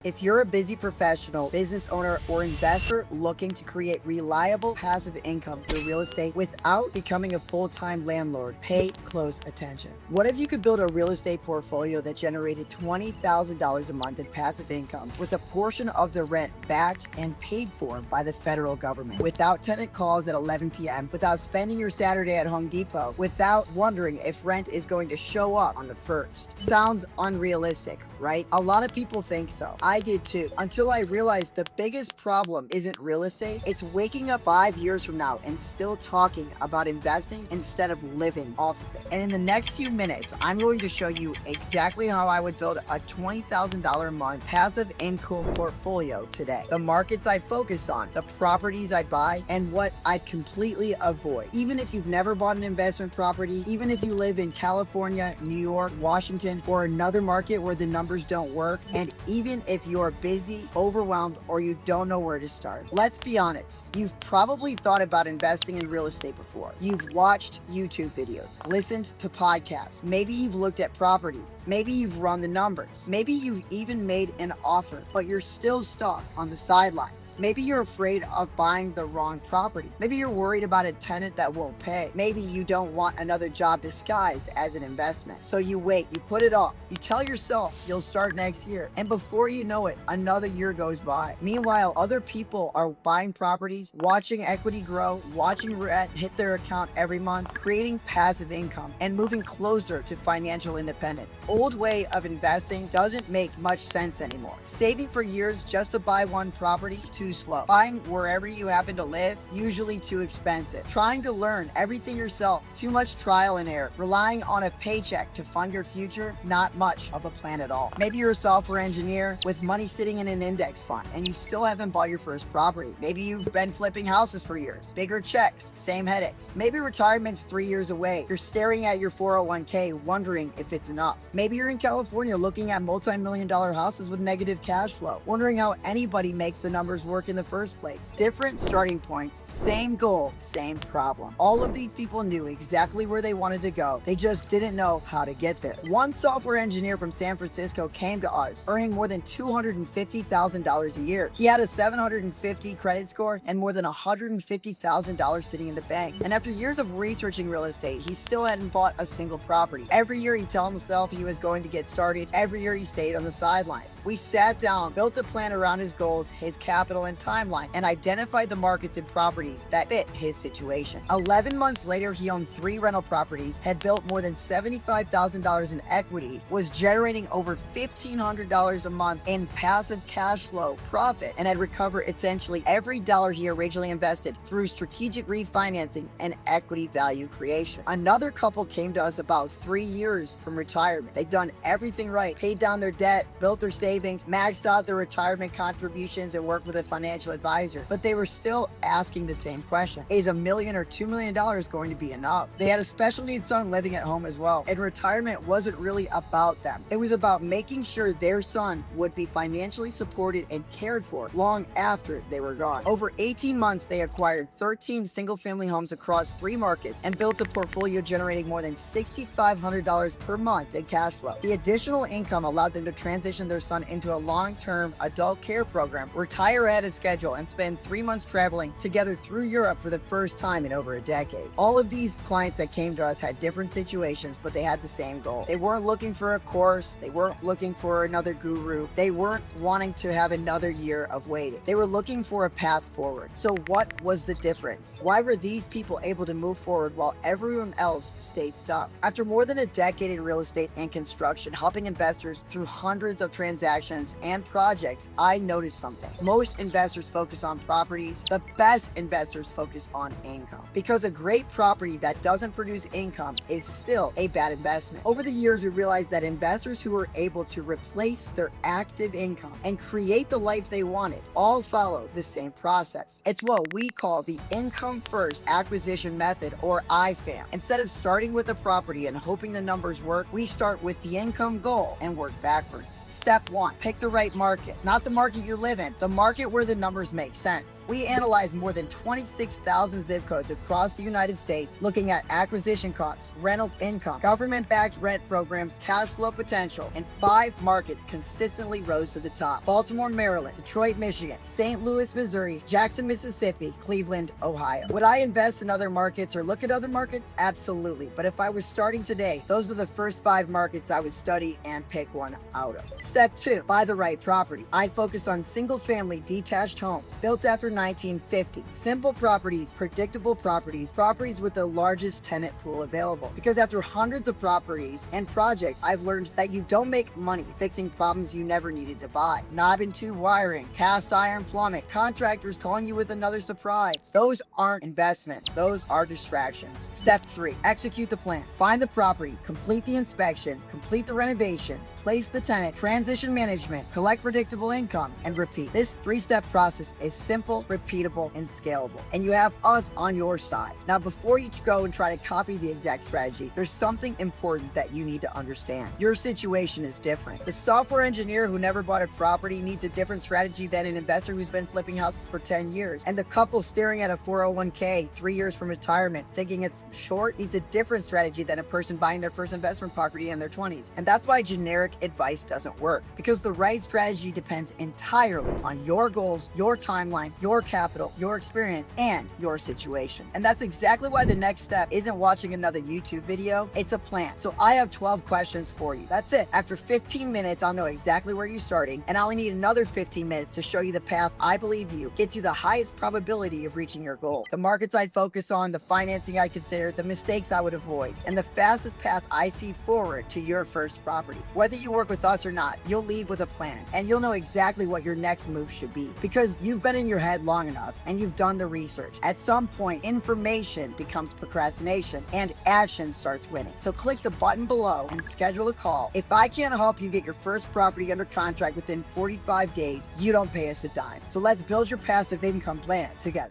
If you're a busy professional, business owner, or investor looking to create reliable passive income through real estate without becoming a full-time landlord, pay close attention. What if you could build a real estate portfolio that generated $20,000 a month in passive income with a portion of the rent backed and paid for by the federal government, without tenant calls at 11 p.m., without spending your Saturday at Home Depot, without wondering if rent is going to show up on the first? Sounds unrealistic, right? A lot of people think so. I did too, until I realized the biggest problem isn't real estate, it's waking up 5 years from now and still talking about investing instead of living off of it. And in the next few minutes, I'm going to show you exactly how I would build a $20,000 a month passive income portfolio today. The markets I focus on, the properties I buy, and what I'd completely avoid. Even if you've never bought an investment property, even if you live in California, New York, Washington, or another market where the numbers don't work, and even if you're busy, overwhelmed, or you don't know where to start. Let's be honest, you've probably thought about investing in real estate before. You've watched YouTube videos, listened to podcasts. Maybe you've looked at properties. Maybe you've run the numbers. Maybe you've even made an offer, but you're still stuck on the sidelines. Maybe you're afraid of buying the wrong property. Maybe you're worried about a tenant that won't pay. Maybe you don't want another job disguised as an investment. So you wait, you put it off. You tell yourself you'll start next year. And before you know it, another year goes by. Meanwhile, other people are buying properties, watching equity grow, watching rent hit their account every month, creating passive income, and moving closer to financial independence. Old way of investing doesn't make much sense anymore. Saving for years just to buy one property, too slow. Buying wherever you happen to live, usually too expensive. Trying to learn everything yourself, too much trial and error. Relying on a paycheck to fund your future, not much of a plan at all. Maybe you're a software engineer with money sitting in an index fund and you still haven't bought your first property. Maybe you've been flipping houses for years. Bigger checks, same headaches. Maybe retirement's 3 years away. You're staring at your 401k wondering if it's enough. Maybe you're in California looking at multi-million-dollar houses with negative cash flow, wondering how anybody makes the numbers work in the first place. Different starting points, same goal, same problem. All of these people knew exactly where they wanted to go. They just didn't know how to get there. One software engineer from San Francisco came to us earning more than $250,000 a year. He had a 750 credit score and more than $150,000 sitting in the bank. And after years of researching real estate, he still hadn't bought a single property. Every year he told himself he was going to get started. Every year he stayed on the sidelines. We sat down, built a plan around his goals, his capital and timeline, and identified the markets and properties that fit his situation. 11 months later, he owned 3 rental properties, had built more than $75,000 in equity, was generating over $1,500 a month in passive cash flow profit, and had recovered essentially every dollar he originally invested through strategic refinancing and equity value creation. Another couple came to us about 3 years from retirement. They'd done everything right, paid down their debt, built their savings, maxed out their retirement contributions, and worked with a financial advisor. But they were still asking the same question: is $1 million or $2 million going to be enough? They had a special needs son living at home as well, and retirement wasn't really about them. It was about making sure their son would be financially supported and cared for long after they were gone. Over 18 months, they acquired 13 single-family homes across 3 markets and built a portfolio generating more than $6,500 per month in cash flow. The additional income allowed them to transition their son into a long-term adult care program, retire ahead of schedule, and spend 3 months traveling together through Europe for the first time in over a decade. All of these clients that came to us had different situations, but they had the same goal. They weren't looking for a course. They weren't looking for another guru. They weren't wanting to have another year of waiting. They were looking for a path forward. So what was the difference? Why were these people able to move forward while everyone else stayed stuck? After more than a decade in real estate and construction, helping investors through hundreds of transactions and projects, I noticed something. Most investors focus on properties. The best investors focus on income. Because a great property that doesn't produce income is still a bad investment. Over the years, we realized that investors who were able to replace their active income and create the life they wanted all follow the same process. It's what we call the income first acquisition method, or IFAM. Instead of starting with a property and hoping the numbers work, we start with the income goal and work backwards. Step 1. Pick the right market. Not the market you live in, the market where the numbers make sense. We analyzed more than 26,000 zip codes across the United States, looking at acquisition costs, rental income, government-backed rent programs, cash flow potential, and 5 markets consistently rose to the top: Baltimore, Maryland; Detroit, Michigan; St. Louis, Missouri; Jackson, Mississippi; Cleveland, Ohio. Would I invest in other markets or look at other markets? Absolutely. But if I was starting today, those are the first 5 markets I would study and pick one out of. Step 2. Buy the right property. I focused on single-family detached homes built after 1950. Simple properties, predictable properties, properties with the largest tenant pool available. Because after hundreds of properties and projects, I've learned that you don't make money fixing problems you never needed to buy. Knob and tube wiring, cast iron plumbing, contractors calling you with another surprise. Those aren't investments. Those are distractions. Step 3. Execute the plan. Find the property, complete the inspections, complete the renovations, place the tenant, transition management, collect predictable income, and repeat. This 3-step process is simple, repeatable, and scalable. And you have us on your side. Now, before you go and try to copy the exact strategy, there's something important that you need to understand. Your situation is different. The software engineer who never bought a property needs a different strategy than an investor who's been flipping houses for 10 years. And the couple staring at a 401k 3 years from retirement thinking it's short needs a different strategy than a person buying their first investment property in their 20s. And that's why generic advice doesn't work, because the right strategy depends entirely on your goals, your timeline, your capital, your experience, and your situation. And that's exactly why the next step isn't watching another YouTube video, it's a plan. So I have 12 questions for you. That's it. After 15 minutes, I'll know exactly where you're starting, and I'll only need another 15 minutes to show you the path I believe you gets you the highest probability of reaching your goal. The markets I'd focus on, the financing I consider, the mistakes I would avoid, and the fastest path I see forward to your first property. Whether you work with us or not, you'll leave with a plan, and you'll know exactly what your next move should be, because you've been in your head long enough and you've done the research. At some point, information becomes procrastination and action starts winning. So click the button below and schedule a call. If I can't help you get your first property under contract within 45 days, you don't pay us a dime. So let's build your passive income plan together.